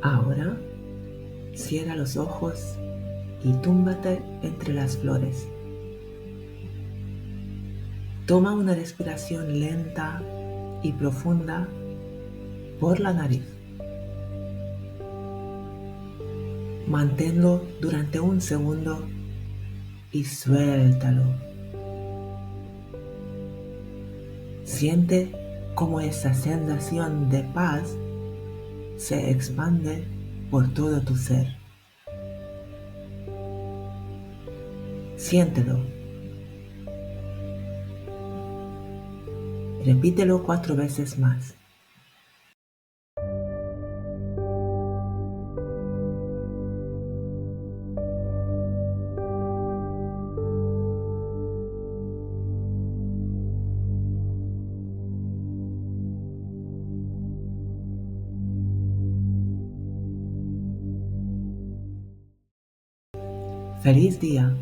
Ahora, cierra los ojos y túmbate entre las flores. Toma una respiración lenta y profunda por la nariz. Manténlo durante un segundo y suéltalo. Siente cómo esa sensación de paz se expande por todo tu ser. Siéntelo. Repítelo 4 veces más. ¡Feliz día!